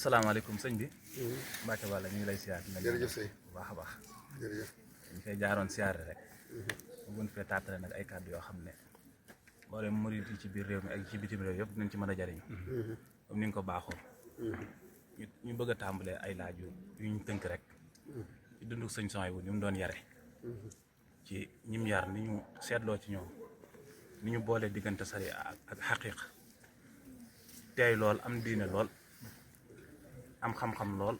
asalaamaaleykum sëñ bi. Mbacke Balla ñu ngi lay siyaar. jërëjëf sëy bu baax a baax. jërëjëf. ñu koy jaaroon siyaare rek. bu gën fee tàttale nag ay kàddu yoo xam ne mboolem murid yi ci biir réew mi ak ci bitim réew yëpp dinañ ci mën a jariñ comme ni nga ko baaxoo. ñu bëgg a tàmbalee ay laaj yu ñu tënk rek. ci dundu sëñ Souhaïbou ni mu doon yare. ci ñim yar ni ñu seetloo ci ñoom ni ñu boolee diggante sari ak xaqiiq teey lool am diine lool am xam-xam lool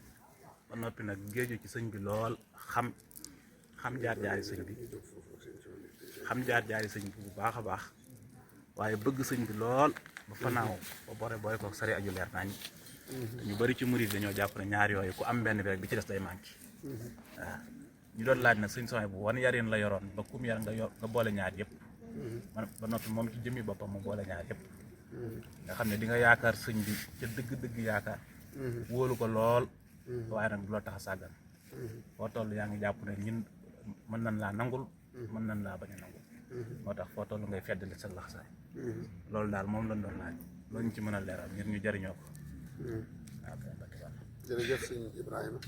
ba noppi nag géeju ci sëñ bi lool xam jaar-jaari sëñ bi bu baax a baax waaye bëgg sëñ bi lool ba fanaaw ba bore booy ko sari aju leer nañ ñu bari ci murid dañoo jàpp ne ñaar yooyu ku am benn bi rek bi ci des day manqué waaw ñu doon laaj nag sëñ Souhaïbou bu wan yarin la yoroon ba kum yar nga boole ñaar yëpp ba noppi moom ci jëmmi boppam mu boole ñaar yëpp nga xam ne di nga yaakaar sëñ bi ca dëgg-dëgg yaakaar wóolu ko lool waaye nag du la tax a sàggan foo toll yaa ngi jàpp ne ñun mën nañ laa nangul mën nañ laa bañ a nangul moo tax foo toll ngay feddali sa laxsaay loolu daal moom lañ doon laaj loolu ñu ci mën a leeral ngir ñu jariñoo ko waaw jërëjëf sëñ Ibrahima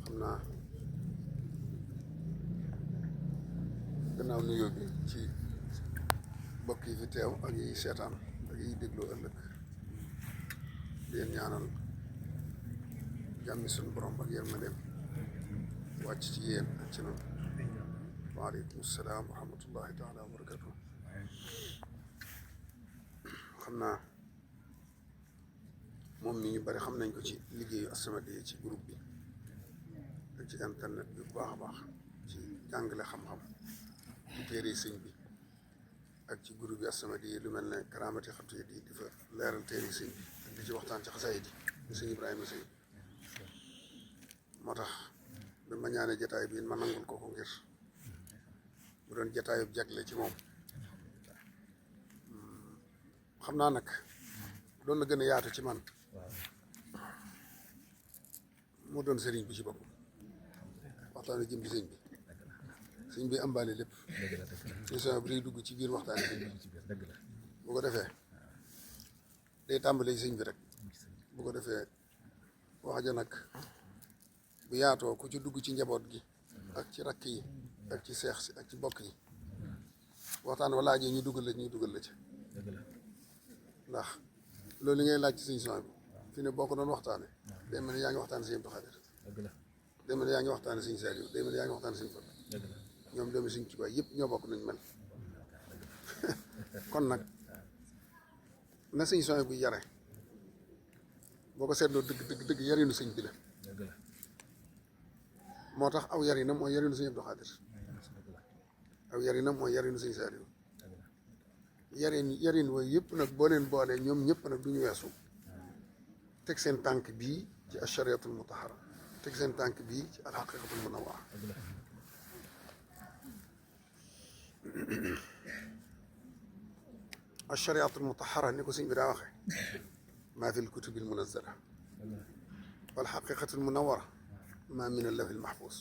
xam naa gannaaw nuyoo bi ci mbokk yi fi teew ak yi seetaan ak yi déglu ëllëg di leen ñaanal jàmmi suñu borom ak yërmandeem wàcc ci yéen ak ci noonu waaleykum salaam wa rahmatullahi taala wa barakatu xam naa moom mi ñu bari xam nañ ko ci liggéeyu As-Samadiyya ci groupe bi ak ci internet bi bu baax a baax ci jàngale xam-xam ci téere sëñ bi ak ci groupe bi As-Samadiyya lu mel ne karaamati xatu yi di fa leeral téere sëñ bi ak di ci waxtaan ci xasaayid yi sëñ Ibrahima Sëy moo tax bi ma ñaanee jataay bi ma nangul ko ngir bu doon jataayub jagle ci moom xam naa nag doon na gën a yaatu ci man moo doon sëriñ bi ci boppam waxtaane jëm ci sëñ bi ambaale lépp sëñ Souhaïbou day dugg ci biir waxtaane sëñ bi bu ko defee day tàmbalee sëñ bi rek bu ko defee wax ja nag bu yaatoo ku ci dugg ci njaboot gi ak ci rakk yi ak ci seex si ak ci bokk yi waxtaan wa laajee ñu dugal la ci ndax loolu li ngay laaj ci sëñ Souhaïbou fi ne boo ko doon waxtaane day mel ni yaa ngi waxtaane sëñ Abdou Khadir day mel ni yaa ngi waxtaane sëñ Saliou day mel ni yaa ngi waxtaane sëñ Fall ñoom doomi sëñ Tuubaa yëpp ñoo bokk nañ mel kon nag na sëñ Souhaïbou yare boo ko seetloo dëgg yarinu sëñ bi la moo tax aw yarinam mooy yarinu sëñ Abdou Khadir aw yarinam mooy yarinu sëñ Saliou yarin wooyu yëpp nag boo leen boolee ñoom ñëpp nag duñu weesu teg seen tànk bii ci ashariatul mutahara teg seen tànk bii ci alxaqiqatul munawwara ashariatul mutahara ni ko sëñ bi daa waxe maa fi lkutubil munazzala wal xaqiqatul munawwara maa min allawhil mahfuus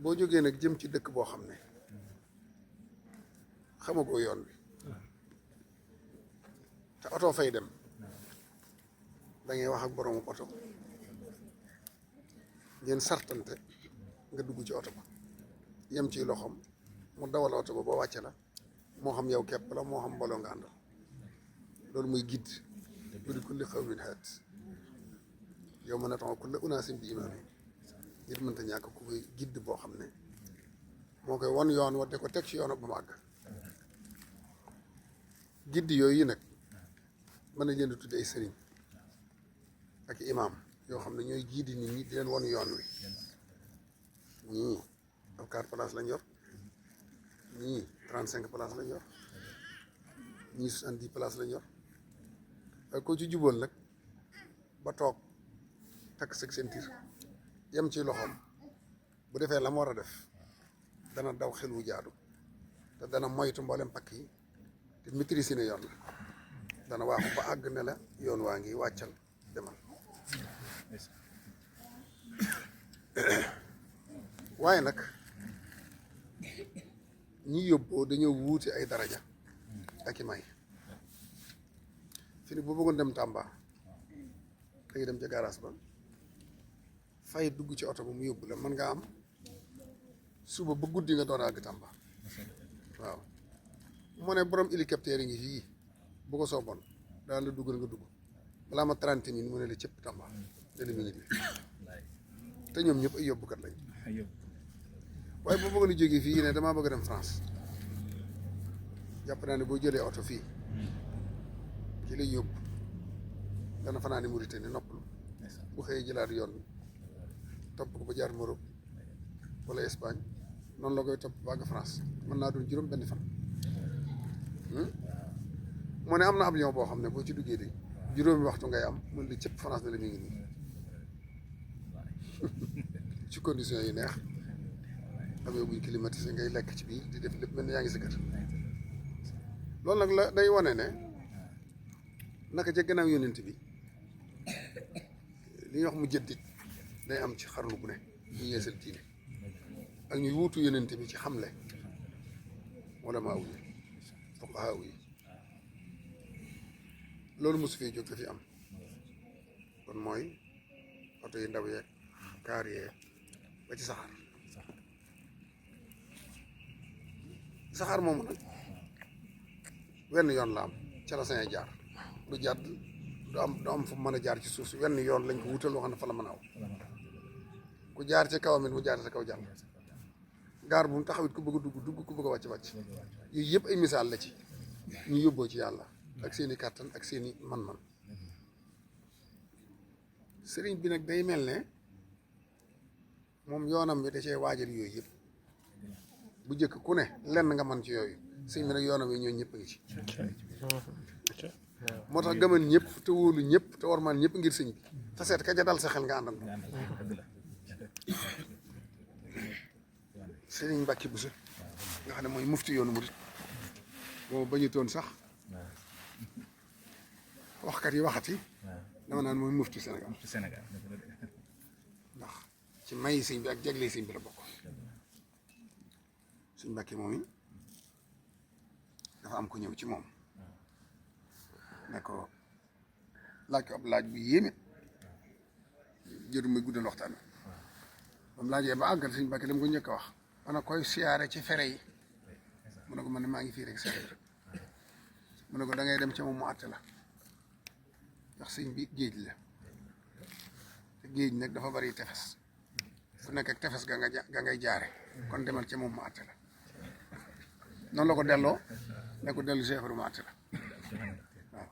boo jógee nag jëm ci dëkk boo xam ne xamagoo yoon bi te oto fay dem da ngay wax ak boroomu oto ngeen sartante nga dugg ci oto ba yem ci loxoom mu dawal oto ba wàcce la moo xam yow képp la moo xam mbooloo nga àndal loolu muy gidd bu di kulli xawmin haat yow mën a tax kulla unaasin bi imaam nit mënta ñàkk ku koy gidd boo xam ne moo koy won yoon wa de ko teg ci yoon ba mu àgg gidd yooyu nag mën na leen di tudde ay sëriñ ak imaam yoo xam ne ñooy giidi nit ñi di leen won yoon wi ñii ab 4 places lañ yor ñii 35 places lañ yor ñii 70 places lañ yor ak ko ci jubóol nag ba toog takk sëg seen tir yem ci loxoom bu defee la mu war a def dana daw xel wu jaadu te dana moytu mboolem pakk yi te maîtrise ne yoon la dana waaxu ba àgg ne la yoon waa ngi wàccal demal waaye nag ñi yóbboo dañoo wuute ay daraja ak i may fi ni boo bëggoon dem Tamba da ngay dem ca garage ba fay dugg ci oto ba mu yóbbu la mën nga am suba ba guddi nga door a àgg Tamba waaw mu ne borom hélicoptère yi ngi fii bu ko sooboon daal la duggal nga dugg balaa ma 30 minutes mu ne la cëpp Tamba te li mu ngi te ñoom ñëpp ay yóbbukat lañ waaye boo bëggoon a jógee fii ne damaa bëgg a dem France jàpp naa ne boo jëlee oto fii ci lay yóbbu dana fanaa ni Mauritanie noppalu bu xëyee jëlaat yoon bi topp ko ba jaar Maroc wala Espagne noonu la koy topp ba àgg France mën naa doon juróom benn fan mu ne am na avion boo xam ne boo ci duggee de juróomi waxtu ngay am mën li cëpp France ne la mi ngi nii ci conditions yi neex amee buñ climatisé ngay lekk ci biir di def lépp mel ni yaa ngi si kër loolu nag la day wane ne naka ca gannaaw yonent bi li ñuy wax mu jëddit day am ci xarnu bu ne ñu yeesal diine ak ñuy wuutu yonent bi ci xamle ulamaa yi fuqahaa yi loolu mosu fee jóg dafi am kon mooy oto yi ndaw yeeg kaar yeeg ba ci saxaar moomu nag wenn yoon la am ca la sañ a jaar du jàdd du am fu mën a jaar ci suuf si wenn yoon lañ ko wutal loo xam ne fa la mën a aw ku jaar ci kawam it mu jaar sa kaw jàll gaar bu mu taxawit ku bëgg a dugg ku bëgg a wàcc yooyu yëpp ay misaal la ci ñu yóbboo ci yàlla ak seeni kàttan ak seeni man-man sëriñ bi nag day mel ne moom yoonam bi da cee waajal yooyu yëpp bu njëkk ku ne lenn nga man ci yooyu sëñ bi nag yoonam yi ñoo ñëpp a ngi ci moo tax gëmal ñëpp te wóolu ñëpp te warmaan ñëpp ngir sëñ bi te seet ka ja dal sa xel nga àndal sëriñ Mbàkke Buso nga xam ne mooy mufti yoonu murit boobu bañutoon sax waxkat yi waxati dama naan mooy mufti Sénégal ndax ci may sëñ bi ak jagle sëñ bi la bokk sëñ Mbàkke moom yi dafa am ko ñëw ci moom ne ko laaj ko ab laaj bu yéeme jëru muy guddal waxtaan wi ba mu laajee ba àggal sëñ Mbàkke dama ko njëkk a wax mana koy siyaare ci fere yi mu ne ko man ne maa ngi fii rek sere mu ne ko da ngay dem ca moom mu àtte la ndax sëñ bi géej la te géej nag dafa bari tefes fu nekk ak tefes ga ngay jaare kon demal ca moom mu àtte la noonu la ko delloo ne ko dellu Cheikh mu àtte la waaw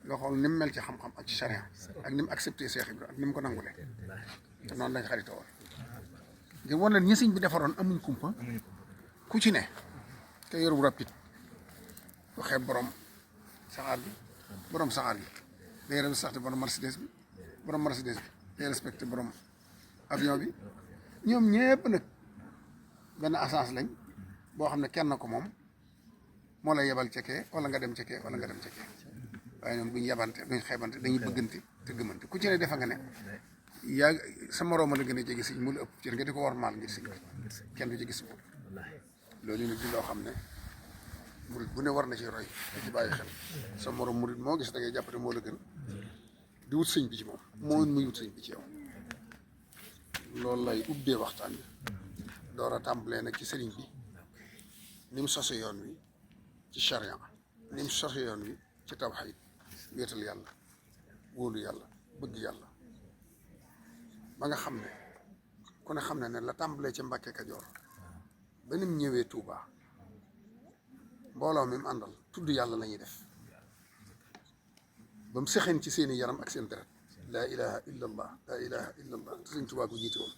nga xool ni mu mel ci xam-xam ak ci charia ak ni mu accepté Cheikh Ibra ak ni mu ko nangulee te noonu lañ xaritoo woon ngir wan leen ñi sëñ bi defaroon amuñ kumpa ku ci ne te yoru rapide ku xeeb borom saxaar gi day respecté borom Mercedes bi day respecté borom avion bi ñoom ñëpp nag benn assance lañ boo xam ne kenn ko moom moo lay yebal cekkee wala nga dem cekkee wala nga dem cekkee waaye ñoom duñ yebante duñ xeebante dañuy bëggante te gëmante ku ci ne defa nga ne yaa sa morooma la gën a jege sëñ mu la ëpp ci nga di ko war maal ngir sëñ kenn du ci gis bopp loolu nag di loo xam ne murit bu ne war na ci roy di ci bàyyi xel sa morom murit moo gis da ngay jàppate moo la gën di wut sëñ bi ci moom moo muy wut sëñ bi ci yow loolu lay ubbee waxtaan bi door a tàmbalee nag ci sëriñ bi ni mu sose yoon wi ci charia ni mu sose yoon wi ci tawhiid wéetal yàlla wóolu yàlla bëgg yàlla ba nga xam ne ku ne xam ne la tàmbalee ci Mbàkke Kajoor ba ni mu ñëwee Tuuba mbooloo mi mu àndal tudd yàlla la ñuy def ba mu sexeen ci seeni yaram ak seen deret laa ilaha illa allah laa ilaha illa allah te Sëñ Tuuba ko jiite woon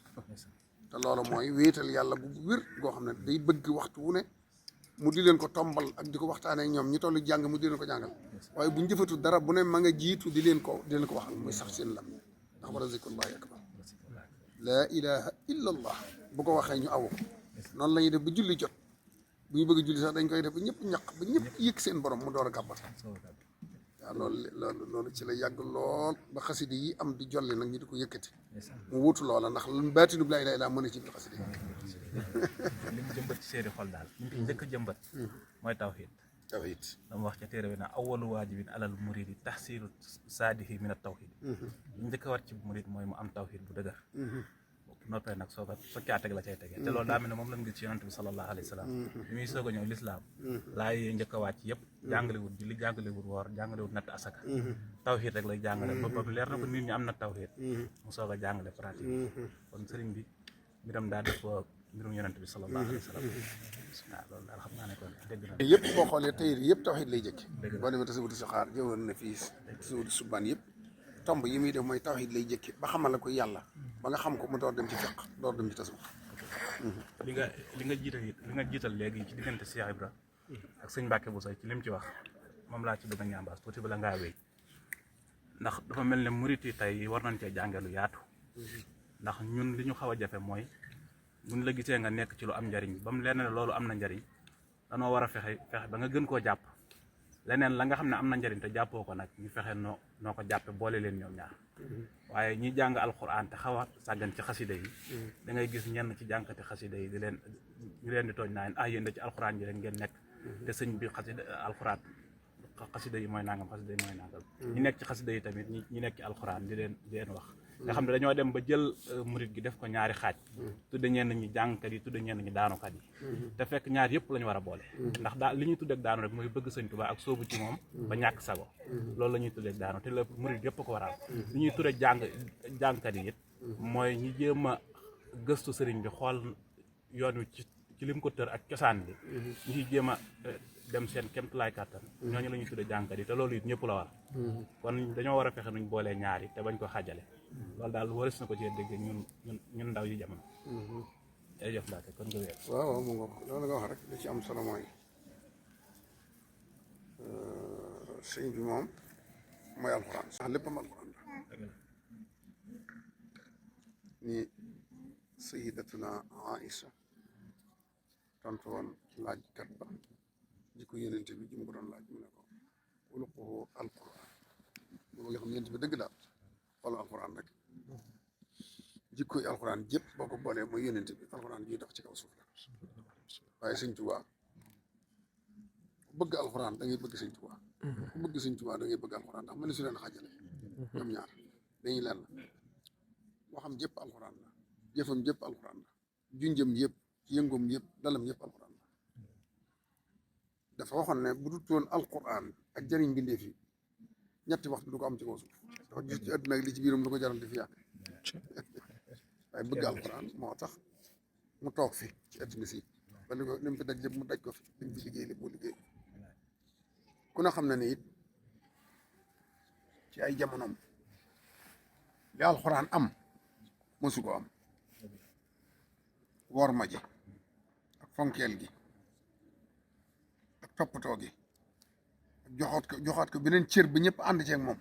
te loolu mooy wéetal yàlla bu wér goo xam ne day bëgg waxtu wu ne mu di leen ko tombal ak di ko waxtaanee ñoom ñi tollu jàng mu di leen ko jàngal waaye bu ñu jëfatu dara bu ne ma nga jiitu di leen ko waxal muy sax seen lam ndax war a zikrullahi akbar laa ilaha illa allah bu ko waxee ñu awu noonu la ñuy def ba julli jot bu ñu bëgg julli sax dañ koy def ba ñëpp ñaq ba ñëpp yëg seen borom mu door a gàbbat waaw loolu ci la yàgg lool ba xasida yi am di jolli nag ñu di ko yëkkati mu wutu loola ndax lu baatinub laa ilaaha illallaah mën a ci biir xasida yi li mu jëmbat ci seeni xol daal li mu njëkk a jëmbat mooy tawhiid tawhid dama wax ca téere bi na awwalu waajibin alal muridi tahsilu saadihi min at tawhid li njëkk a war ci murid mooy mu am tawhid bu dëgër bu noppee nag soo ko caa teg la cay tegee te loolu daa mel ne moom lañ gis ci yonent bi sallallahu alayhi wa sallam bi muy soog a ñëw lislaam laay njëkk a wàcc yëpp jàngalewut julli jàngalewut woor jàngalewut natt asaka tawhid rek lay jàngale ba leer na ko nit ñi am na tawhid mu soog a jàngale pratique kon sëriñ bi mbiram daa def mbirum yonent bi sallallahu alayhi wa sallam waaw loolu daal xam naa ne kon dégg na yëpp boo xoolee tey yëpp tawhid lay jëkk boo demee tasawudu saxaar jëwoon na fii tasawudu subaan yëpp tomb yi muy def mooy tawhid lay jëkke ba xamal la ko yàlla ba nga xam ko mu door dem ci fiq door dem ci tasawuf li nga jiital léegi ci diggante Cheikh Ibra ak sëñ Mbàkke Bousso ci lim ci wax moom laa ci bëgg a ñambaas tuuti bala ngaa wéy ndax dafa mel ne murit yi tey war nañ cee jànge lu yaatu ndax ñun li ñu xaw a jafe mooy buñ la gisee nga nekk ci lu am njariñ ba mu leen ne loolu am na njariñ danoo war a fexe ba nga gën koo jàpp leneen la nga xam ne am na njariñ te jàppoo ko nag ñu fexe noo ko jàppe boole leen ñoom ñaar waaye ñi jàng alxuraan te xaw a sàggan ci xasida yi da ngay gis ñenn ci jàngkati xasida yi ñu leen di tooñ naa yéen da ci alxuraan ji rek ngeen nekk te sëñ bi alxuraan xasida yi mooy nangam xasida yi mooy nangam ñi nekk ci xasida yi tamit ñi nekk ci alxuraan di leen wax nga xam ne dañoo dem ba jël murit gi def ko ñaari xaaj tudde ñenn ñi jàngkat yi tudde ñenn ñi daanukat yi te fekk ñaar yëpp la ñu war a boole ndax li ñuy tuddeeg daanu rek mooy bëgg sëñ Tuubaa ak soobu ci moom ba ñàkk sago loolu la ñuy tuddeeg daanu te la murit yëpp ko waral li ñuy tudde jàngkat yi it mooy ñi jéem a gëstu sëriñ bi xool yoon wi ci lim ko tër ak cosaan bi ñi ciy jéem a dem seen kéemtulaay kàttan ñooñu la ñuy tudde jàngkat yi te loolu it ñëpp la war kon dañoo war a fexe nuñ boolee ñaari te bañ ko xaajale loolu daal waris na ko ci dégg ñun ndaw yi jamono jërëjëf Mbacke kon nga wéer waaw mu nga loolu nga wax rek li ci am solo mooy sëñ bi moom mooy alxuraan sax léppam alxuraan la ni sayidatuna Aïcha tontu woon laajkat ba jikko yonent bi ji mu ko doon laaj mu ne ko xuluquhu alxuraan boobu nga xam yonent bi dëgg daal xoolal alxuraan rek jikko yi alxuraan jëpp boo ko boolee mooy yonent bi alxuraan ji dox ci kaw suuf la waaye sëñ Tuubaa ku bëgg alxuraan da ngay bëgg sëñ Tuubaa ku bëgg sëñ Tuubaa da ngay bëgg alxuraan ndax mën na su leen xaajale ñoom ñaar dañuy lenn waxam jëpp alxuraan la jëfam jëpp alxuraan la junjëm yëpp yëngoom yëpp dalam yëpp alxuraan la dafa waxoon ne bu dul toon alxuraan ak jëriñ bindeef yi ñetti waxtu du ko am ci kaw suuf dafa gis ci àdduna ak li ci biiram lu ko jaral di fi yàq waaye bëgg alxuraan moo tax mu toog fi ci àdduna si ba li mu fi daj lépp mu daj ko fi li mu fi liggéey lépp mu liggéey ku ne xam na ne it ci ay jamonoom li alxuraan am mosu ko am woor ma ji ak fonkeel gi ak toppatoo gi ak joxaat ko beneen cër bi ñëpp ànd ceeg moom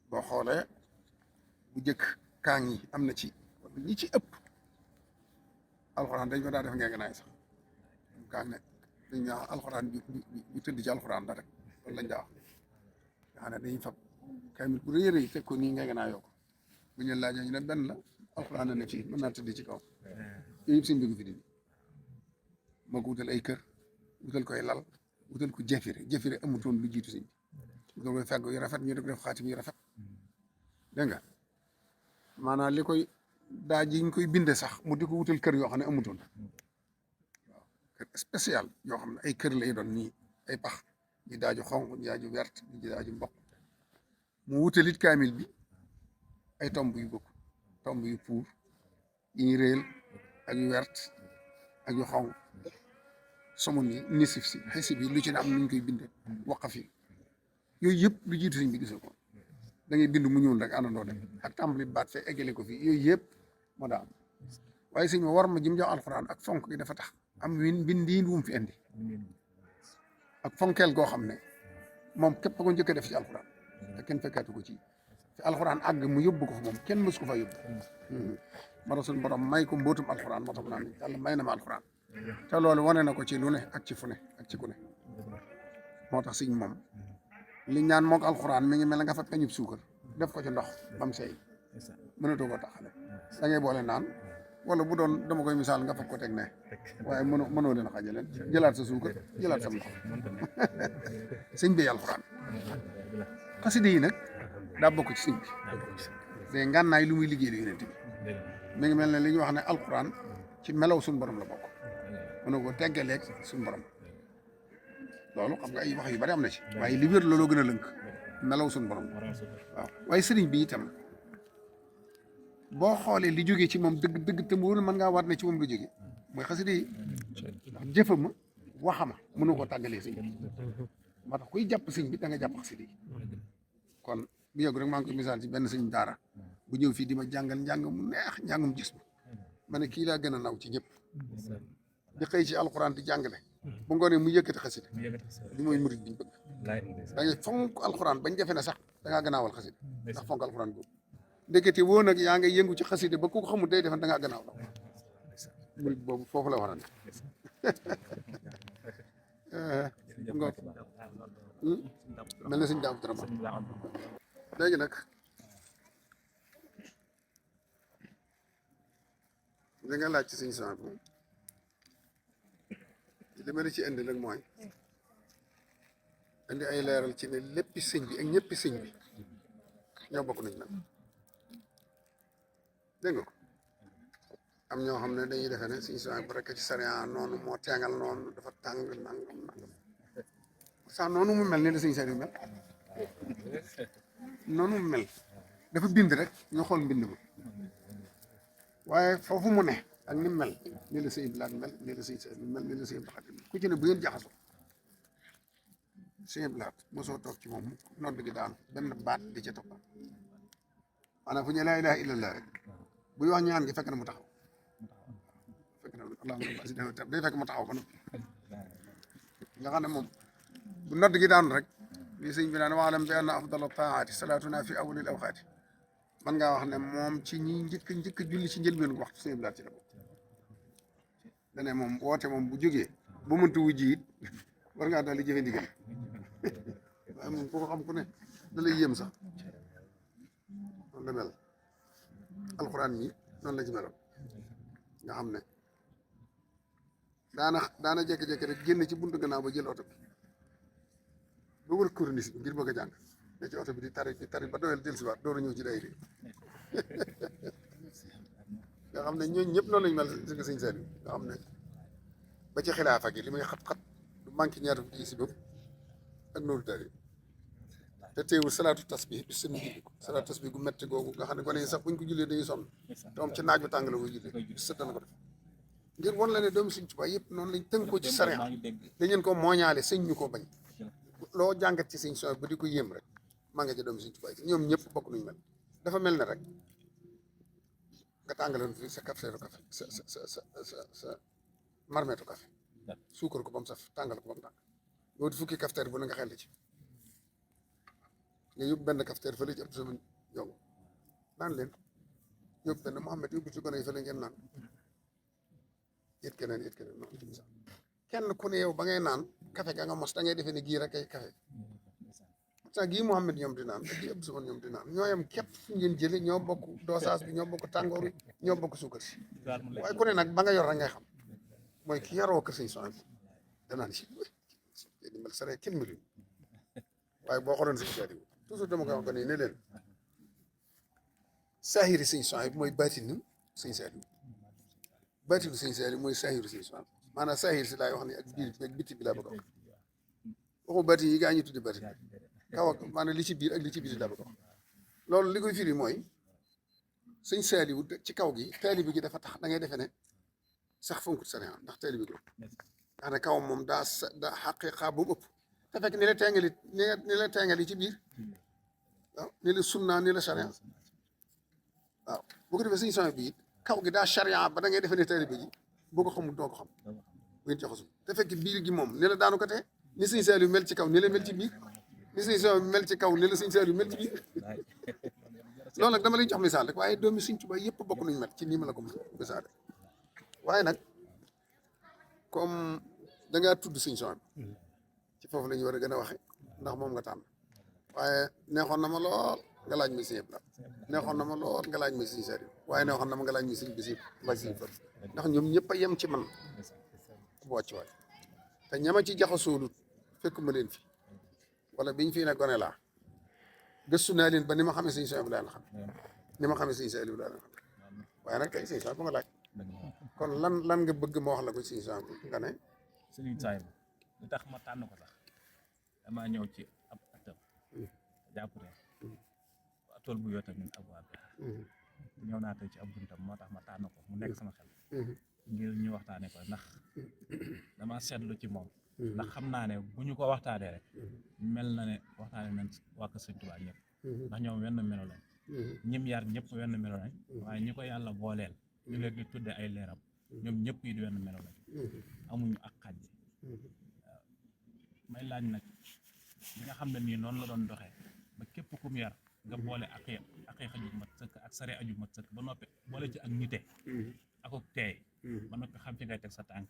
boo xoolee bu jëkk kaang yi am na ci wala ñi ci ëpp alxuraan dañ ko daa def ngeengenaay sax kaang ne dañ ñaa alxuraan ju tëdd ci alxuraan la rek loolu lañ daa wax nga xam ne dañuy fab kaamil bu rëy rëy teg ko nii ngeengenaayoo ko bu ñu laajee ñu ne benn la alxuraan ne fii mën naa tëdd ci kaw yooyu yëpp sëñ bi ko fi dindi moo ko wutal ay kër wutal koy lal wutal ko jëfire amutoon lu jiitu sëñ bi wutal koy fegg yu rafet ñu def xaatim yu rafet dégg nga maanaam li koy daa ji ñu koy binde sax mu di ko wutal kër yoo xam ne amutoon waaw kër spécial yoo xam ne ay kër lay doon nii ay pax di daaju xonq di daaju wert di daaju mboq mu wutalit kaamil bi ay tomb yu bokk tomb yu puur yi ñu réel ak yu wert ak yu xonq somun yi nisif si xisib yi lu ci ne am nuñ koy binde waqaf yi yooyu yëpp lu jiitu sëñ bi gisoo ko da ngay bind mu ñuul rek àndandoo dem ak tàmbali baat fee eggale ko fii yooyu yëpp moo daa am waaye sëñ ma war ma jëm jox alxuraan ak fonk gi dafa tax am bindiin wu mu fi indi ak fonkeel goo xam ne moom képp ko njëkk a def ci alxuraan te kenn fekkaatu ko ci fi alxuraan àgg mu yóbbu ko fa moom kenn mësu ko fa yóbbu ma rasul borom may ko mbootum alxuraan moo tax mu naan yàlla may na ma alxuraan te loolu wane na ko ci lu ne ak ci fu ne ak ci ku ne moo tax sëñ moom li ñaan moog alxuraan mi ngi mel nga fa peñub suukar def ko ci ndox bam seey mënatoo ko taxale da ngay boole naan wala bu doon dama koy misaal nga fab ko teg ne waaye mënoo leen a xaajale jëlaat sa suukar jëlaat sa ndox sëñ bi alxuraan xasida yi nag daa bokk ci sëñ bi day ngànnaay lu muy liggéey lu yonent bi mi ngi mel ne li ñuy wax ne alxuraan ci melaw suñu borom la bokk mënoo ko teggaleeg suñu borom loolu xam nga ay wax yu bari am na ci waaye li wér looloo gën a lënk melaw suñu borom waaw waaye sëriñ bi itam boo xoolee li jógee ci moom dëgg dëgg te mu wóor mën ngaa waat ne ci moom lu jógee mooy xasida yi ndax jëfama waxama mënoo koo tàggalee sëñ bi moo tax kuy jàpp sëñ bi da nga jàpp xasida yi kon bu yàgg rek maa ngi koy misaal ci benn sëñ daara bu ñëw fii di ma jàngal njàng mu neex njàngum gis ma ne kii laa gën a naw ci ñëpp di xëy ci alxuraan di jàngale bu ngoonee mu yëkkati xasida li mooy murid biñ bëgg da ngay fonk alxuraan bañ defe ne sax da ngaa gannaawal xasida ndax fonk alxuraan boobu ndekete woo nag yaa ngay yëngu ci xasida ba ku ko xamul day defe da ngaa gannaaw la murid boobu foofu la war a ne mel na sëñ Daam Dara léegi nag li nga laaj ci sëñ Sam bi li ma la ci indi nag mooy indi ay leeral ci ne léppi sëñ bi ak ñëppi sëñ bi ñoo bokk nañ nag dégg nga ko am ñoo xam ne dañuy defee ne sëñ Sam bu rekk ci sariya noonu moo teengal noonu dafa tàng nangam nangam sax noonu mu mel ni la sëñ Sam yu mel noonu mu mel dafa bind rek ñu xool mbind ma waaye foofu mu ne ak ni mel ni la sëñ Blaat mel ni la sëñ Sam mel ni la sëñ Blaat ku ci ne bu ngeen jaxasoo sëñ Blaat mosoo toog ci moom nodd gi daanu benn baat di ca topp maanaam fu ñu laa ilaaha illallah rek buy wax ñaan gi fekk na mu taxaw fekk na allahumma day fekk mu taxaw ba noppi nga xam ne moom bu nodd gi daanu rek li sëñ bi naan waalam bi anna afdala taati salaatuna fi awwalil awqaati man ngaa wax ne moom ci ñi njëkk julli ci njëlbéenu waxtu sëñ Blaat ci la bokk dane moom woote moom bu jógee bu mënta wujji it war ngaa daal di jëfe ndigal waaye moom ku ko xam ku ne da lay yéem sax noonu la mel alxuraan mi noonu la ci meloon nga xam ne daana jékki-jékki rek génn ci buntu gannaaw ba jël oto bi ba wër corniche bi ngir bëgg a jàng ne ci oto bi di tari ba doyal dellusiwaat door a ñëw ci day ri nga xam ne ñooñu ñëpp noonu lañu mel si nga sëñ Saliou nga xam ne ba ci xilaafa gi li muy xat-xat du manqué ñaata fukki si bopp ak noonu tari te teewul salaatu tasbih bi seen julli ko salaatu tasbih gu metti googu nga xam ne gone yi sax buñ ko jullee dañuy sonn te moom ci naaj bu tàng la koy jullee bis sët dana ko def ngir wan la ne doomu Sëñ Tuubaa yëpp noonu lañ tënk ko ci sariya dañeen ko mooñaale sëñ ñu ko bañ loo jàngat ci sëñ sooy ba di ko yéem rek maa nga ca doomu Sëñ Tuubaa yi ñoom ñëpp bokk nañu mel dafa mel ne rek nga tàngaloon fii sa cafetière café sa marmetu café suukar ko ba mu saf tàngal ko ba mu tàng yow fukki cafetière bu ne nga xel ci nga yóbbu benn cafetière fële ci ëpp sama yow naan leen yóbbu benn Mouhamed yóbbu ci gone yi fële ngeen naan it keneen noonu ci misaal kenn ku ne yow ba ngay naan café ga nga mos da ngay defee ne gii rek ay café pourtant gii Mouhamed ñoom di naan ak gii ëpp sama ñoom di naan ñoo yem képp fu ngeen jële ñoo bokk dosage bi ñoo bokk tàngoor bi ñoo bokk suukar si waaye ku ne nag ba nga yor rek ngay xam mooy ki yaroo kër sëñ Sohaybu danaan si dimbal sare kenn miluñ waaye boo xoroon sëñ Saliou toujours dama koy wax ko ne leen saahiri sëñ Sohaybu mooy baatinu sëñ Saliou baatinu sëñ Saliou mooy saahiru sëñ Sohaybu maanaam saahir si laay wax ni ak biir ak biti bi laa bëgg a wax waxu baatin yi gaa ñu tuddi baatin kaw ak maanaam li ci biir ak li ci biti laa bëgg a wax loolu li koy firi mooy sëñ Saliou ci kaw gi taalibe gi dafa tax da ngay defee ne sax fonkut sariya ndax taalibe gi ndax ne kawam moom daa xaqiqa bu mu ëpp te fekk ni la teengali ni la teengali ci biir waaw ni la sunna ni la sariya waaw bu ko defee sëñ Sohaybu bi it kaw gi daa sariya ba da ngay defee ne taalibe gi boo ko xamul doo ko xam bu ngeen joxasu te fekk biir gi moom ni la daanu ko te ni sëñ Saliou mel ci kaw ni la mel ci biir ni sëñ Sohaybu mel ci kaw ni la sëñ Saliou mel ci biir loolu nag dama lay jox misaal rek waaye doomi Sëñ Tuubaa yëpp bokk nañu mel ci nii ma la ko misaal waaye nag comme da ngaa tudd sëñ Sohaybu ci foofu la ñu war a gën a waxe ndax moom nga tànn waaye neexoon na ma lool nga laaj ma sëñ Abdou neexoon na ma lool nga laaj ma sëñ Saliou waaye neexoon na ma nga laaj ma sëñ Basiir mbaa sëñ Fall ndax ñoom ñëpp a yem ci man bu wàcc waay te ñama ci jaxasoolut fekkuma leen fi wala biñ fii ne gone laa gëstu naa leen ba ni ma xamee sëñ Saliou laa la xam ni ma xamee sëñ Saliou laa la xam waaye nag tey sëñ Saliou bu nga laaj kon lan nga bëgg ma wax la ko sëñ Saliou nga ne sëñ Saliou li tax ma tànn ko sax damaa ñëw ci ab atam jàpp ne tool bu yoota ñun ab waa ñëw naa tey ci ab buntam moo tax ma tànn ko mu nekk sama xel ngir ñu waxtaane ko ndax dama seetlu ci moom ndax xam naa ne bu ñu ko waxtaanee rek mel na ne waxtaane nañ waa Kër Sëñ Tuubaa ñëpp ndax ñoom wenn melo lañ ñim yar ñëpp wenn melo lañ waaye ñi ko yàlla booleel ñu leen di tudde ay leeram ñoom ñëpp yi di wenn melo lañ amuñu ak xaj waaw may laaj nag li nga xam ne nii noonu la doon doxee ba képp kum yar nga boole ak xaju mat sëkk ak sare aju mat sëkk ba noppi boole ci ak nite ak ak teey ba noppi xam ci ngay teg sa tànk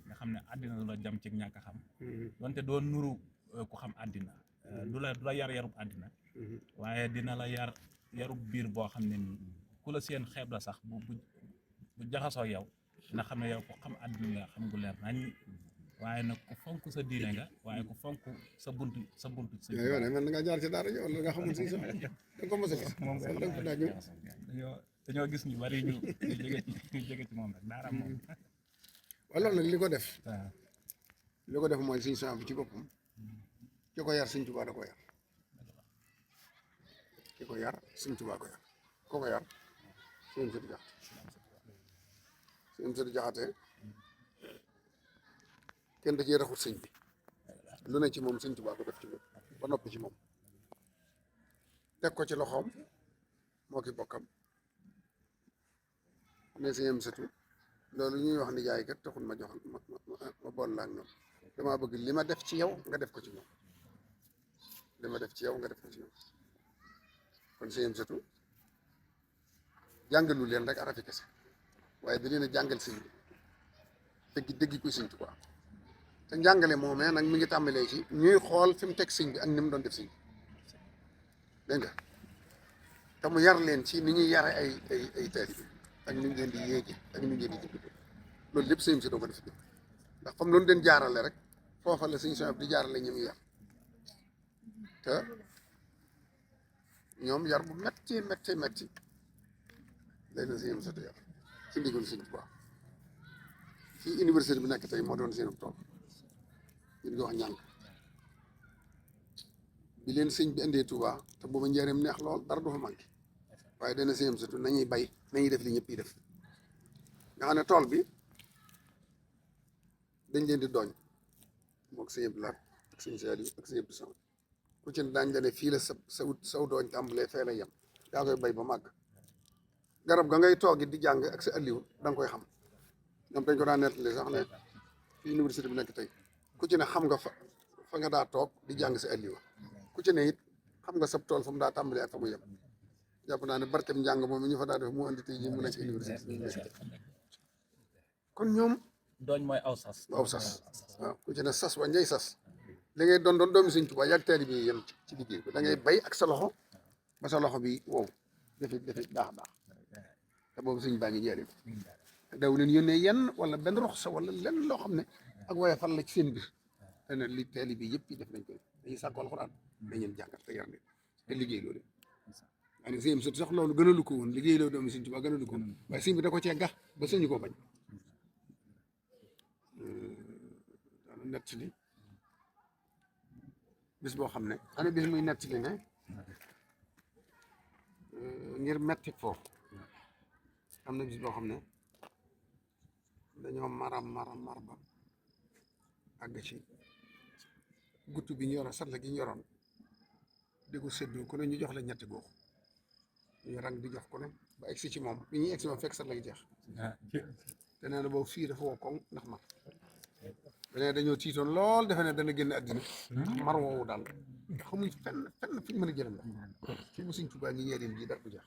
nga xam ne àddina du la jam ci ñàkk a xam donte doo nuru ku xam àddina du la yar yarub àddina waaye dina la yarub biir boo xam ne nii ku la seen xeeb la sax bu jaxasoo yow dina xam ne yow ku xam àddina nga xam gu leer nañ waaye nag ku fonk sa diine nga waaye ku fonk sa buntu yow ne man nga jaar ci daara yow nga xamul si sax da ko mos a gis moom dañoo gis ñu bari ñu jege ci moom rek daara moom waaye loolu nag li ko def mooy Sëñ Suhaybu bi ci boppam ki ko yar Sëñ Tuubaa da ko yar ki ko yar Sëñ Tuubaa ko yar ko yar Sëñ Amsatu Jaxate kenn da cee raxut sëñ bi lu ne ci moom Sëñ Tuubaa ko def ci moom ba noppi ci moom teg ko ci loxoom moo ki bokkam ne Sëñ Amsatu loolu ñuy wax ni jaay kat taxul ma jox ma bool la ak ñoom damaa bëgg li ma def ci yow nga def ko ci moom li ma def ci yow nga def ko ci moom kon Sëñ Amsatu jàngalu leen rek arafi kese waaye da leen a jàngal sëñ bi dëgg ko Sëñ Tuubaa te njàngale moomee nag mi ngi tàmbalee ci ñuy xool fi mu teg sëñ bi ak ni mu doon def sëñ bi dégg nga te mu yar leen ci ni ñuy yare ay taalibe ak ni ñu leen di yéege ak ni ñu leen di jënd loolu lépp sëñ bi si doo ko def ndax comme loolu den jaarale rek foofa la Sëñ Suhaybu di jaarale ñi muy yar te ñoom yar bu metti lay na Sëñ Amsatu yar ci ndigal Sëñ Tuubaa fii université bi nekk tey moo doon seen tool ñu di wax ñàng bi leen sëñ bi indee Tuubaa te booba njëriñ neex lool dara du fa manqué waaye dana Sëñ Amsatu nañuy bay nañuy def li ñëpp yi def nga xam ne tool bi dañ leen di dooñ moog Sëñ Abdou Lahad ak Sëñ Saliou ak Sëñ Abdou Samad ku ci ne daañ la ne fii la saw dooñ tàmbalee fee la yem yaa koy bay ba màgg garab ga ngay toogi di jàng ak sa alliw da nga koy xam ñoom dañ ko daan nettali sax ne fii université bi nekk tey ku ci ne xam nga fa nga daa toog di jàng sa alliwa ku ci ne it xam nga sab tool fa mu daa tàmbalee ak fa mu yem jàpp naa ne barkem njàng moom ñu fa daa def mu andi tey jii mu nekk université kon ñoom dooñ mooy aw sas waaw ku ci ne sas wa njay sas li ngay doon doomi Sëñ Tuubaa yàgg taalibe bi yem ci liggéey bi da ngay bay ak sa loxo ba sa loxo bi wow defi daax te boobu sëñ baa ngi njëriñ daw leen yónnee yenn wala benn rox wala lenn loo xam ne ak waaye fal la ci seen biir te ne li taalibe bi yëpp yi def nañ ko dañuy sàkku alxuraan dañ leen jàngal te yar leen te liggéey loolu waaye nag Sëñ Amsatu sax loolu gënalu ko woon liggéey loolu doomi Sëñ Tuubaa gënalu ko woon waaye sëñ bi da ko cee gax ba sëñu koo bañ daana nett li bis boo xam ne ana bis muy nett li ne ngir metti foofu am na bis boo xam ne dañoo mar ba àgg ci guttu bi ñu yoroon satla gi ñu yoroon di ko séddoo ku ne ñu jox la ñetti góox ñu rang di jox ku ne ba egsi ci moom bi ñuy egsi moom fekk satla gi jeex te nee na boobu fii dafa woo koŋ ndax mar beneen dañoo tiitoon lool defe ne dana génn àddina mar woowu daal xamuñ fenn fi ñu mën a jëlam la fi mu Sëñ Tuubaa ngi ñeerim ji dara du jeex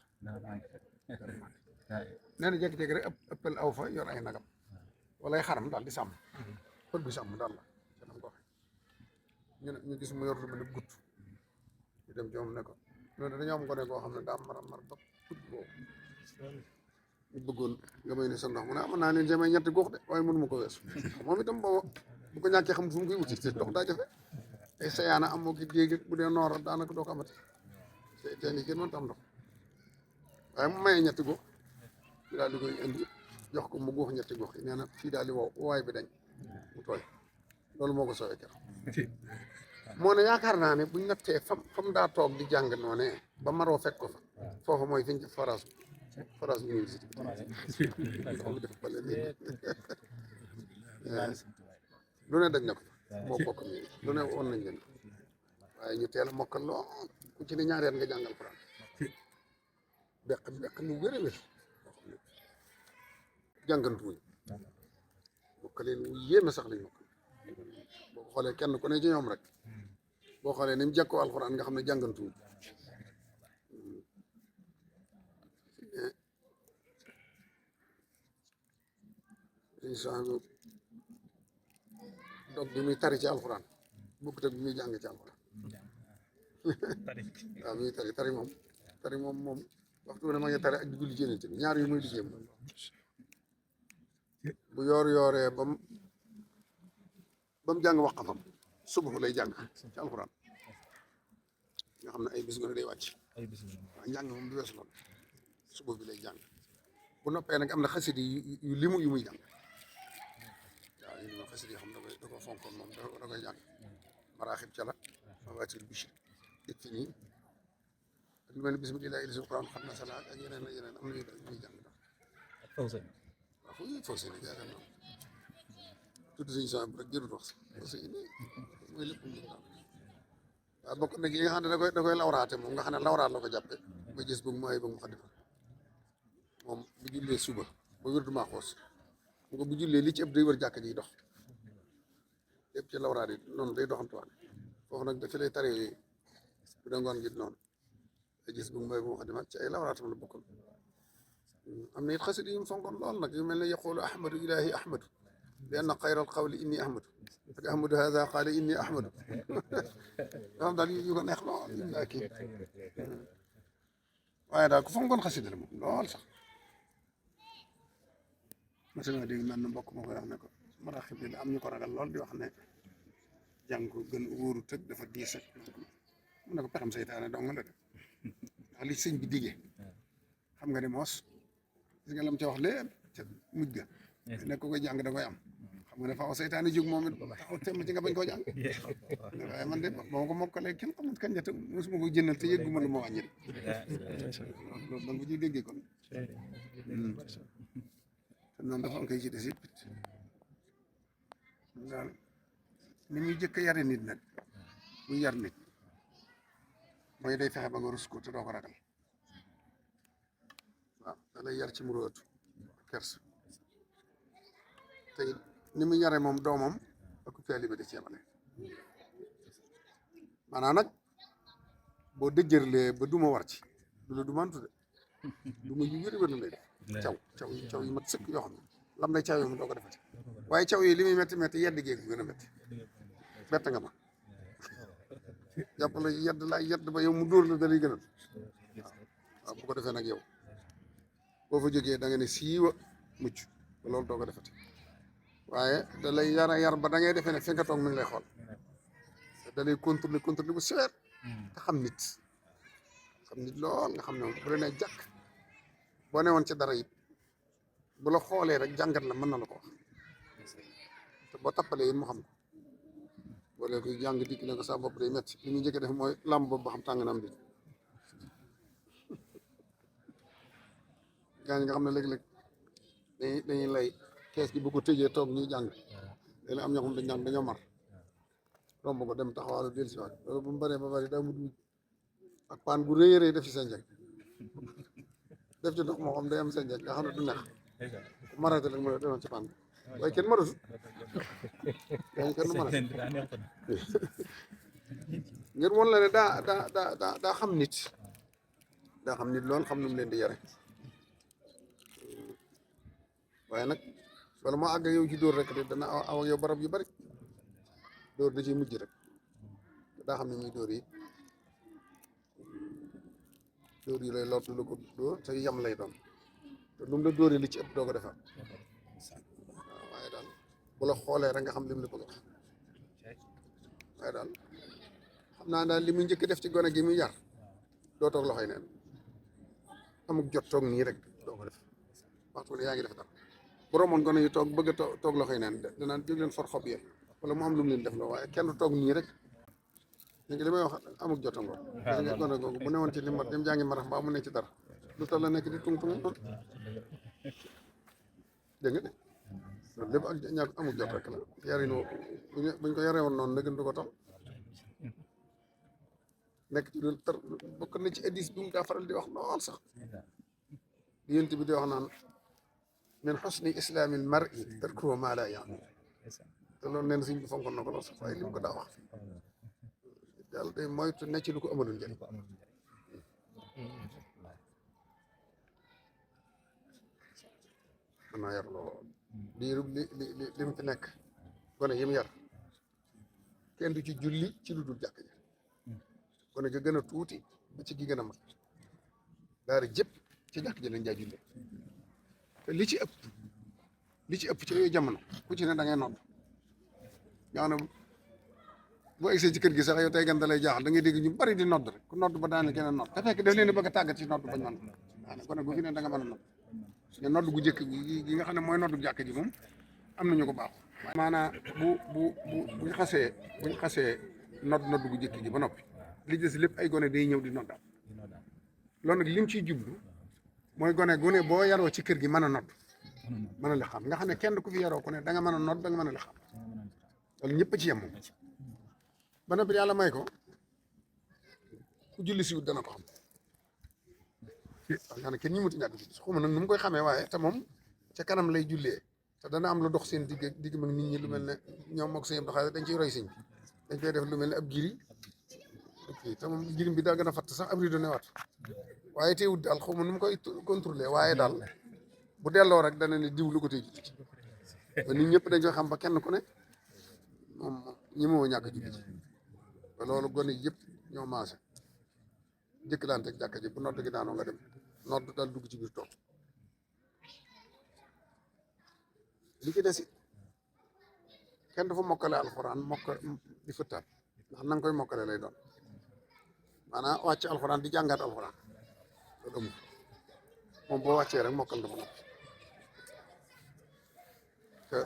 nee na jékki-jékki rek ëppal aw fa yor ay nagam wala ay xaram daal di sàmm pël bi sàmm daal la ca nam ko waxe ñu gis mu yor lu mel ne gutt ñu dem ci moom ne ko loolu dañoo am gone koo xam ne daa mar ba put boobu ñu bëggoon nga may ne sa ndox mu ne mën naa leen jamee ñetti gox de waaye mënu ma ko weesu moom itam booba bu ko ñàkkee xam fu mu koy wuti te ndox daa jafe ay sayaana am moo ki géej bu dee noor daanaka doo ko amati te teen yi kenn mënta am ndox waaye mu mayee ñetti gox ñu daal di koy indi jox ko mu góox ñetti gox yi nee na fii daal di wow waay bi dañ mu tooy loolu moo ko soowee keroog moo ne yaakaar naa ne buñ nattee fam daa toog di jàng noone ba maroo fekk ko fa foofu mooy fiñ ci forage université def bale lu ne dañ na ko moo bokk mi lu ne woon nañ leen waaye ñu teel a mokkal lool ku ci ne ñaareel nga jàngal Alxuraan beq nu wér a wér jàngantuwuñ mokkaleen wu yéeme sax lañ mokkal boo ko xoolee kenn ku ne ci ñoom rek boo xoolee ni mu jekkoo Alxuraan nga xam ne jàngantuwuñ dog bi muy tari ci Alxuraan bokkut ak bi muy jàng ci Alxuraan waaw muy tari moom waxtu ne ma ngi tari ak di julli ci bi ñaar yu muy liggéey moom bu yooree ba mu jàng wax xam suba lay jàng ci Alxuraan nga xam ne ay bis gu ne day wàcc waaw njàng moom du weesu loolu suba bi lay jàng bu noppee nag am na xasida yu limu yu muy jàng waaw yu limu xasida yi xam da ko fonkoon moom da koy jàng maraaxib ca la mawaatil bishri dëkk fi nii ak lu mel ne bismillahi lisil quran xam na salaat ak yeneen am na yu muy jàng waaw foofu seen yaakaar naa tudd suñu son rek jërut wax foofu mooy lépp mu waaw bokk nag yi nga xam ne da koy lawraate moom nga xam ne lawraat la ko jàppe ba gis bëgg mu ay bëgg mu xaddifa moom bu jullee suba ba wér du maa xoos mu ko bu jullee li ci ëpp day wër jàkk ji dox lépp ci lawraat yi noonu day doxantuwaat foofu nag dafa lay tare yooyu bu dee ngoon gi noonu day gis bëgg mu ay bëgg mu xaddifa ci ay lawraatam la bokkoon am na it xasida yu mu fonkoon lool nag yu mel ne yaqulu ahmadu ilahi ahmadu li anna xayral qawli inni ahmadu ak ahmadu hada qaala inni ahmadu daam daal yu ko neex lool yaa kii waaye daal ku fonkoon xasida la moom lool sax masama dégg man na mbokk moo koy wax ne ko maraxib bi am ñu ko ragal lool di wax ne jàng ko gën wóoru tëg dafa diis ak mu ne ko pexam seytaane dong la de ndax li sëñ bi digee xam nga ne moos gis nga lam ca wax lépp ca mujj ga nekk ko koy jàng da koy am xam nga ne faaw seytaane jóg moom it taxaw temm ci nga bañ koo jàng waaye man de ba ma ko mokkalee kenn xamut kañ te mosuma ko jëndal te yëgguma lu ma wàññi loolu danga ko ciy déggee kon te noonu dafa am koy ci des it daal ni muy jëkk yare nit nag muy yar nit mooy day fexe ba nga rus ko te doo ko ragal waaw da lay yar ci muruwatu kers te ni mu yare moom doomam ak taalibe da ci yemale maanaam nag boo dëjërlee ba duma war ci du la dumantu de duma yu wér la lay def caw yi mat sëkk yoo xam ne lam lay caw yi mu doo ko defati waaye caw yi li muy métti métti yedd géeg bu gën a métti bett nga ma jàpp la yedd ba yow mu dóor la da lay gënal waaw bu ko defee nag yow boo fa jógee da nga ne siiwa mucc ba loolu doo ko defati waaye da lay yar ba da ngay defee ne fi nga toog mi ngi lay xool da lay contrôler bu sévère te xam nit lool nga xam ne bu la nee jàkk boo ne woon ci dara it bu la xoolee rek jàngat la mën na la ko wax te boo tappalee it mu xam ko boo lee koy jàng dikk ne ko sa bopp day métti li muy njëkk def mooy làmb bopp ba xam tàng na am di gaa ñi nga xam ne léeg-léeg dañuy lay kees gi bu ko tëjee toog ñuy jàng léeg am ñoo xam dañ jàng dañoo mar romb ko dem taxawaalu del si waat loolu bu mu bëree ba bëri daa mujj ak paan gu rëy rëy def ci seen njëg def ci ndox moo xam day am seen njëg nga xam ne du neex ku marate rek mu ne demoon ci paan bi waaye kenn maratu kenn du marate ngir woon la ne daa xam nit lool xam nu mu leen di yare waaye nag wala moo àgg yow ci dóor rek de dana aw ak yow barab yu bari dóor da ciy mujj rek daa xam ne muy dóor yi dóor yi lay lottu lu ko dóor te yam lay doon te lu mu la dóoree li ci ëpp doo ko defar waaw waaye daal bu la xoolee rek nga xam lim la bëgg a wax waaye daal xam naa daal li muy njëkk def ci gone gi muy yar doo toog loxoy neen amuk jot toog nii rek doo ko def waxtu ne yaa ngi def dara bu romoon gone yi toog bëgg a toog loxoy neen danaan jóg leen for xob yéen wala mu am lu mu leen def la waaye kenn du toog nii rek léegi li may wax amuk jotango parce que gone googu bu newoon ci li ma dem jàngi marax mbaa mu ne ci dara lu tax la nekk di tung tung noonu dégg nga de loolu lépp ak ñàkk amuk jot rek la yarinu buñ ko yaree woon noonu nëgën du ko tal nekk ci lu tar bokk na ci addis bi mu daa faral di wax lool sax di yent bi di wax naan min xusni islaamil mar'i tarkuhu maa laa yaani te loolu neen suñ bi fonkoon na ko lool sax waaye li mu ko daa wax yàlla day moytu ne ci lu ko amalul njëriñ mën naa yar lool diirub li mu fi nekk gone yi mu yar kenn du ci julli ci lu dul jàkk ji gone ga gën a tuuti ba ci gi gën a mag daara jëpp ci jàkk ji lañ jaay julli te li ci ëpp ci yooyu jamono ku ci ne da ngay nodd nga xam ne boo egsee ci kër gi sax yow tey gan da lay jaaxal da ngay dégg ñu bari di nodd rek ku nodd ba daane keneen nodd te fekk daf leen bëgg a tàggat ci nodd bañ man waaw gone gu fi ne da nga mën a nodd mais nodd gu njëkk gi nga xam ne mooy nodd jàkk ji moom am nañu ko baax maanaam buñ xasee nodd gu njëkk gi ba noppi li des lépp ay gone day ñëw di noddaat loolu nag lim ciy jublu mooy gone boo yaroo ci kër gi mën a nodd mën a la xam nga xam ne kenn ku fi yaroo ku ne da nga mën a nodd da nga mën a la xam loolu ñëpp ci yem moom ba noppi yàlla may ko ku julli si wut dana ko xam nga xam ne kenn ñi muti ñàkk julli xuma nag nu mu koy xamee waaye te moom ca kanam lay jullee te dana am lu dox seen digg mag nit ñi lu mel ne ñoom mook sëñ Abdou Khadre dañ ciy roy sëñ dañ koy def lu mel ne ab giri te moom girim bi daa gën a fatt sax ab rido ne waat waaye teewut daal xaw ma nu mu koy contrôler waaye daal bu delloo rek dana ne diw lu ko tey julli ci ba nit ñëpp dañ koy xam ba kenn ku ne moom ñi moo ñàkk julli ci ba loolu gone yëpp ñoo maase jëkkalante ak jàkka ji bu nodd gi daanoo nga dem nodd daal dugg ci biir toog li ci des it kenn dafa mokkale alxuraan di fëttaat ndax na nga koy mokkale lay doon maanaam wàcc alxuraan di jàngaat alxuraan loolu amul moom boo wàccee rek mokkal dafa noppi te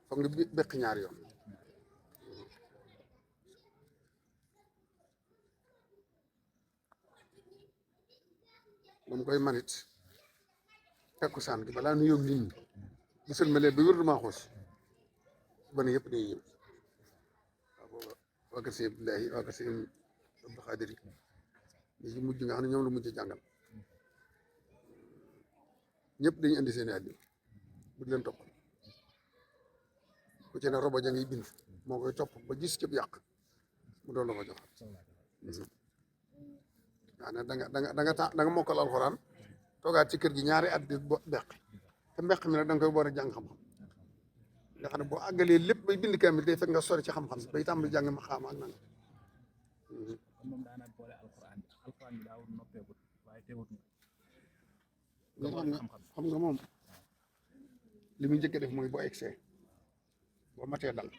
foog nga béq ñaari yoon moom koy manit fekku saan gi balaa nu yóg nit ñi bu sëlmalee ba wér duma xoos ba ne yëpp dañuy ñëw waaw booba waa kër sëñ Abdoulahi waa kër sëñ Abdou Khadre yi ci mujj nga xam ne ñoom la mujj jàngal ñëpp dañuy indi seen i àddi bu leen topp ku ci ne robo ja ngay bind moo koy topp ba gis cëb yàq mu doon la ko jox waaw ne da nga mokkal alxuraan toogaat ci kër gi ñaari at di beq te mbeq mi nag da nga koy boole jàng xam-xam nga xam ne boo àggalee lépp bay bind kaamil day fekk nga sori ci xam-xam bay tàmbali jàng ma xaama ak nanga moom daanaka boole alxuraan bi daawul noppeegut waaye teewut xam nga moom li muy njëkk a def mooy boo egsee boo matee dal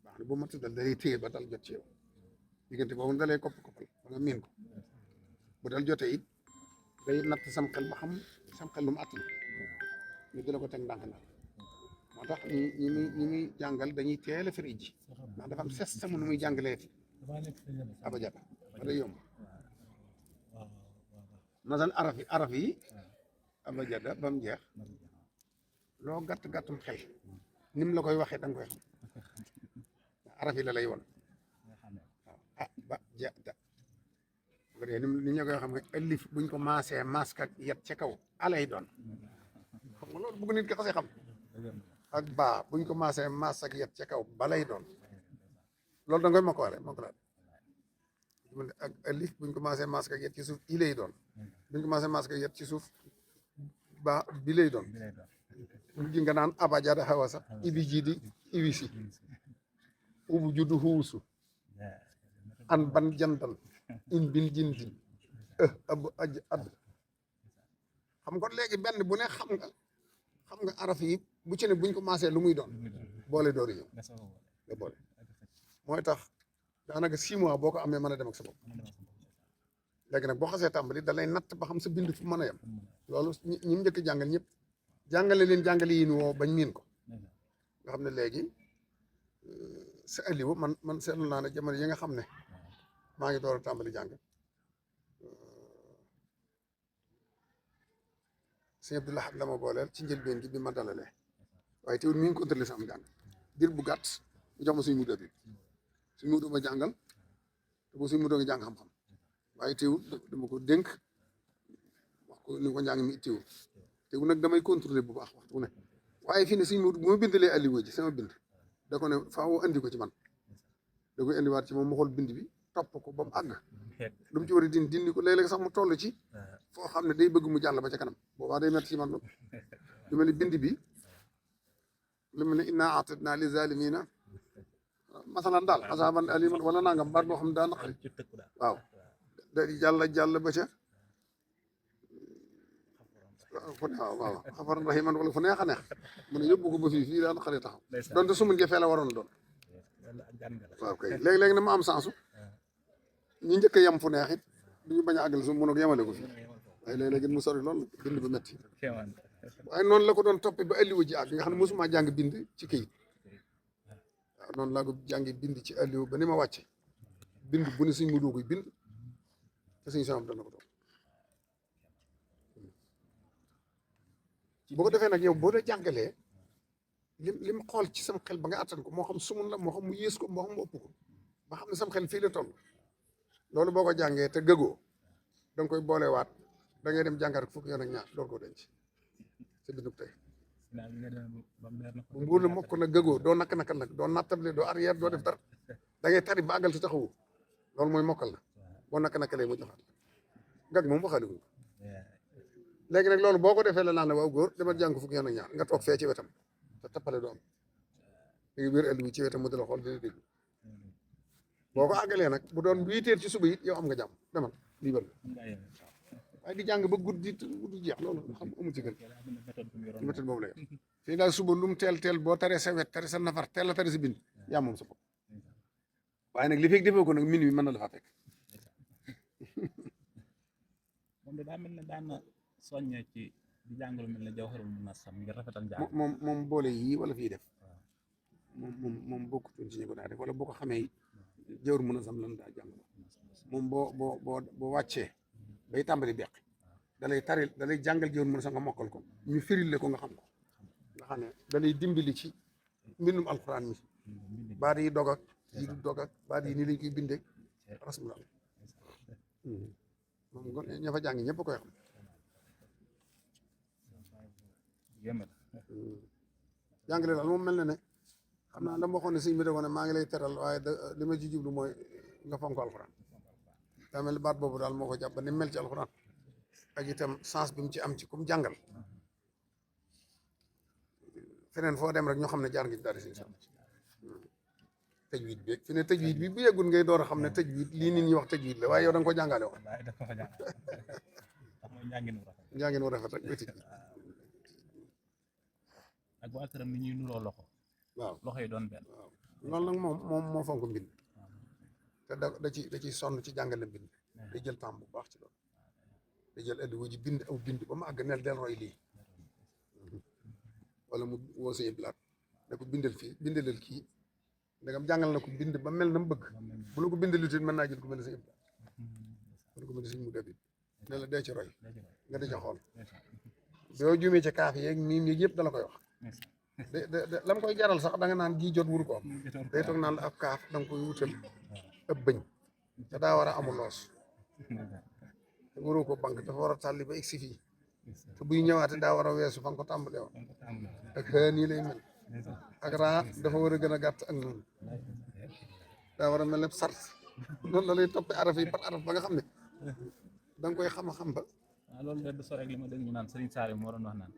baax na boo matee dal dalay téye ba dal jot ci yow diggante boobu dalay kopp-koppal ba nga miin ko bu dal jotee it day natt sam xel ba xam sam xel lu mu àtt ñu di la ko teg ndànk ndànk moo tax ñi muy jàngal dañuy teel a firi ji ndax dafa am système nu muy jàngalee abajada ba day yomb masal araf yi abajada ba mu jeex loo gàttum xel ni mu la koy waxee da nga koy xam araf yi la lay won waaw ba ja da bu dee ni ñu koy xam nga alif buñ ko maasee mask ak yet ca kaw alay doon xam nga loolu bëgg nit ki xasee xam ak baa buñ ko maasee maas ak yet ca kaw balay doon loolu da nga koy mokkalaat ak alif buñ ko maasee maas ak yet ci suuf i lay doon buñ ko maasee maas ak yet ci suuf ba bi lay doon mu ji nga naan abajada xawa sax ibi ji di iwisi ubu juddu xuusu an ban jantal in bin jin din ab aj ad xam kon léegi benn bu ne xam nga araf yi bu ci ne buñ ko maasee lu muy doon boole doori yow nga boole mooy tax daanaka 6 mois boo ko amee mën a dem ak sa bopp léegi nag boo xasee tàmbali da lay natt ba xam sa bind fu mën a yem loolu ñi mu njëkk jàngal ñëpp jàngale leen jàngale yi ni woo bañ miin ko nga xam ne léegi sa aliwo man seetlu naa ne jamono yi nga xam ne maa ngi door a tàmbali jàng sëñ Abdou Lahad la ma booleel ci njëlbeen gi bi ma dalalee waaye teewul mi ngi contrôlé sama jàng dir bu gàtt mu jox ma suñ muda bi suñ muda ma jàngal te bu suñ muda nga jàng xam-xam waaye teewul dama ko dénk wax ko ni ko njàng mi teewul teewul nag damay contrôlé bu baax waxtu bu ne waaye fii ne suñ muda bu ma bindalee alliwa ji sama bind da ko ne faaw andi ko ci man da koy indiwaat ci moom ma xool bind bi topp ko ba mu àgg lu mu ci war a dindi ko léeg-léeg sax mu toll ci foo xam ne day bëgg mu jàll ba ca kanam boobaa day metti ci man loolu lu mel ni bind bi lu mel ni inna a'tadna li zalimina masalan daal azaban aliman wala nangam baat boo xam ne daa naqari waaw da jàll ba ca waaw xafaran rahiman wala fu neex a neex mu ne yóbbu ko ba fii daa naqari taxaw donte sumun ge fee la waroon doon waaw kay léegi-léegi na ma am sensu ñi njëkk a yem fu neex it duñu bañ a àggal su mun a yemale ko fii waaye léeg-léegi mu sori lool bind ba métti waaye noonu la ko doon toppee ba alliwa ji àgg nga xam ne mosuma jàng bind ci këyit waaw noonu laa ko jàngi bind ci alliwa ba ni ma wàcce bind bu ne suñ mu doo koy bind te suñu sama dana ko doon boo ko defee nag yow boo dee jàngalee lim xool ci sam xel ba nga attan ko moo xam sumun la moo xam mu yées ko moo xam mu ëpp ko ba xam ne sam xel fii la toll loolu boo ko jàngee te gëgoo da nga koy boolewaat da ngay dem jàngat fukki yoon ak ñaar door koo denc sa bindub tey bu mbuur la mokk nag gëgoo doo nakk-nakkal nag doo nattable doo arrière doo def dara da ngay tari ba àggal te taxawu loolu mooy mokkal la boo nakk-nakkalee mu joxaat gag moom waxaale ko léegi nag loolu boo ko defee la naan la waaw góor demal jàng fukki yoon ak ñaar nga toog fee ci wetam te tappale du am léegi biir ëll bi ci wetam mu di la xool dina dégg boo ko àggalee nag bu doon 8 heures ci suba it yow am nga jàmm demal lii bëri waaye di jàng ba guddi jeex loolu xam amul ci gën méthode boobu lay fii daal suba lu mu teel boo taree sa wet tare sa nafar teel la tare sa bind yaa moom sa bopp waaye nag li fekk defee ko nag min wi mën na la faa fekk moom de daa mel ne daan na soññee ci di jàngal mel ne Jawharul Munazzam ngir rafetal jàng moom boole yii wala fii def moom bokkutoon ci ñu ko daa def wala boo ko xamee Jawharul Munazzam lan daa jàng moom boo wàccee bay tàmbali beq da lay jàngal Jawharul Munazzam nga mokkal ko ñu firil la ko nga xam ko nga xam ne da lay dimbali ci mbindum alxuraan mi baat yi dog ak yi du dog ak baat yi nii lañ koy bindee rasmullah moom ña fa jàng ñëpp koy xam jàngale daal moom mel na ne xam naa la ma waxoon ne sëñ bi da ko ne maa ngi lay teral waaye li ma ci jublu mooy nga fonk alxuraan daa mel ni baat boobu daal moo ko jàpp ba ni mel ci alxuraan ak itam sens bi mu ci am ci kum jàngal feneen foo dem rek ñoo xam ne jaar ngi daal di siñ tajwid bi fi ne tajwid bi bu yeggul ngay door a xam ne tajwid lii nit ñi wax tajwid la waaye yow da nga ko jàngale woon njàngin wu rafet rek tajwid ak waa këram ni ñuy nuroo loxo waaw loxo yi doon benn waaw loolu nag moom moo fonk mbind te da ciy sonn ci jàngale mbind day jël temps bu baax ci loolu day jël ëdd wu ji bind aw bind ba mu àgg neel del roy lii wala mu woo sa yëblaat ne ko bindal fii bindalal kii ndegam jàngal na ko bind ba mel na mu bëgg bu la ko bindalu it mën naa jël ko mel ne sa yëblaat mën ko mel ne suñ mu dabit ne la dee ci roy nga di ca xool boo juumee ci kaaf yeeg miim yeeg yëpp dala koy wax lam koy jaral sax da nga naan gii jot wuru ko am day toog naan la ab kaaf da nga koy wutal ëpp bëñ te daa war a amul loos te waroo ko banque dafa war a tàlli ba egsi fii te buy ñëwaate daa war a weesu fa nga ko tàmbalee woon ak xëy nii lay mel ak raa dafa war a gën a gàtt ak noonu daa war a mel ne sart noonu la lay toppee araf yi par araf ba nga xam ne da nga koy xam-xam ba waaw loolu de du sore ak li ma dégg ñu naan Serigne Saliou moo doon wax naan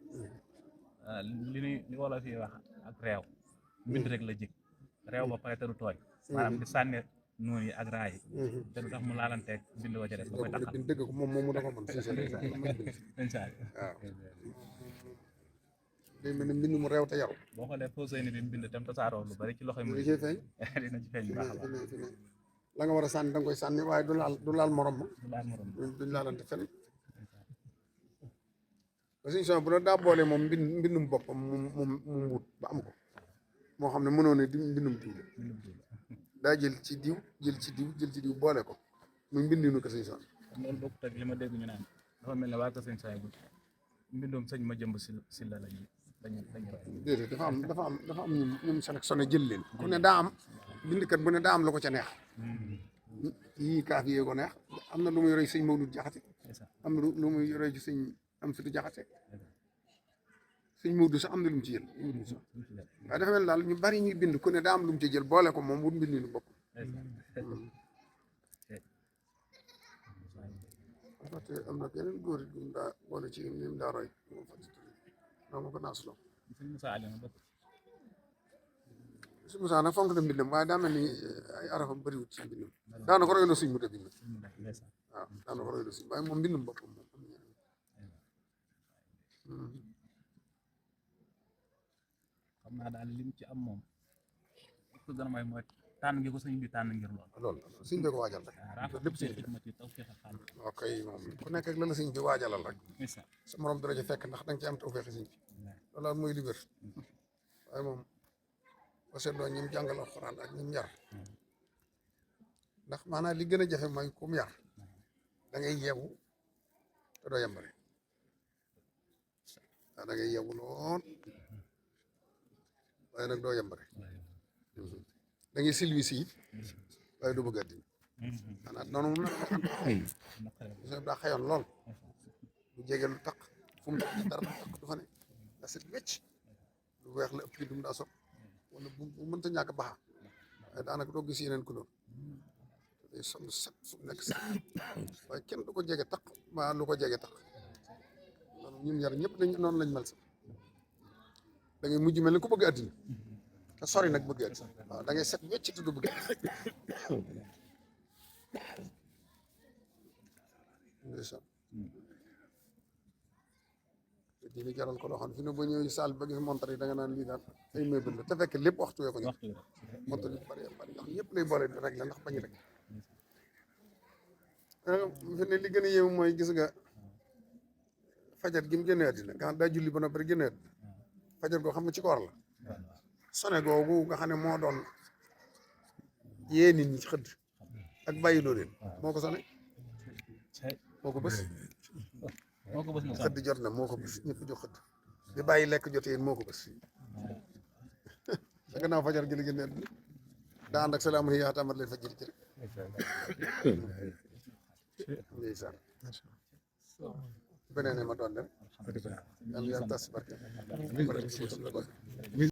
li wolof yi wax ak réew mbind rek la jig réew ba pare te du tooñ maanaam di sànni noonu yi ak raa yi te du tax mu laalanteeg bind wa ca des ba koy da ko taxal bind dëgg ko moom mu da ko mën sëñ Saliou mën bind incha waaw day mel ne mbind mu réew te yaru boo xoolee faussé ni bi mu bind tam tasaaroo lu bari ci loxoy mu dina ci feeñ dina ci feeñ bu baax a baax fi ne la nga war a sànni da nga koy sànni waaye du laal morom ma du laal morom duñ laalante fenn sëñ Saliou bu la daa boole moom mbindum boppam mu wut ba am ko moo xam ne mënoo ne di mbindum diw la daa jël ci diw jël ci diw boole ko muy mbindinu ko sëñ Saliou loolu bokkut ak li ma dégg ñu naan dafa mel ne waa ko sëñ Saay bu mbindoom sëñ ma jëmb si la lañu roy déedéet dafa am ñum sélectionné jël leen ku ne daa am bindkat bu ne daa am lu ko ca neex yii kaaf yee ko neex am na lu muy roy sëñ Maodo Jaxate am na lu muy roy ci sëñ Amsatu Jaxate sëñ Maodo sax am na lu mu ci jël waaye dafa mel daal ñu bari ñuy bind ku ne daa am lu mu ci jël boole ko moom wut mbindinu bopp te am na yeneen góor yi mu daa boole ci ni mu daa roy moom ma ko naasuloo sëñ Moussa Aliou bokk sëñ Moussa nag fonk na mbindam waaye daa mel ni ay arafam bëriwut ci mbindam daana ko royloo sëñ mu de bind waaw daana ko royloo sëñ waaye moom mbindum boppam moom xam naa daal lim ci am moom ko gën a mooy tànn gi ko sëñ bi tànn ngir lool sëñ bi ko waajal rek lépp sëñ bi ok moom ku nekk ak la la sëñ bi waajalal rek sa morom dara ci fekk ndax da nga ci am tawfeex sëñ bi loolu daal mooy li wér waaye moom ba seetloo ñim jàngal alxuraan ak ñim yar ndax maanaam li gën a jafe mooy kum yar da ngay yeewu te doo yembare waaw da ngay yeewu lool waaye nag doo yembare da ngay silvisi it waaye doo bëgg a dindi maanaam noonu moom nag daa xayoon lool bu jege lu taq fu mu taq dara taq du fa ne daa set wecc lu weex la ëpp dum daa sob wala bu mënta ñàkk baxa waaye daanaka doo gis yeneen couleur day sol set fu nekk set waaye kenn du ko jege taq maa lu ko jege taq loolu ñun yar ñëpp dañ noonu lañ mel sax da ngay mujj mel ni ku bëgg àddina te sori nag bëgg àddina waaw da ngay set wecc te du bëgg ndeysaan te dina jaral ko loo xam ne fi ne boo ñëwee saal ba gis montar yi da nga naan lii daal ay meuble la te fekk lépp waxtu wee ko ñu montar yi bari ndax yëpp lay boole rek la ndax bañ rek fi ne li gën a yéemu mooy gis nga fajar gi mu génnee àddina nga xam daa julli ba noppi rek génnee àddina fajar goo xam ne ci koor la sone googu nga xam ne moo doon yee nit ñi ci xëdd ak bàyyi loo leen moo ko sone moo ko bës xëdd jot na moo ko bës ñëpp jox xëdd bi bàyyi lekk jotee yéen moo ko bës sa gannaaw fajar gi la génnee àddina daa ànd ak salaamu yaa tàmbat leen fa jëri ci rek ndeysaan beneen ma doon dem yàlla tas barke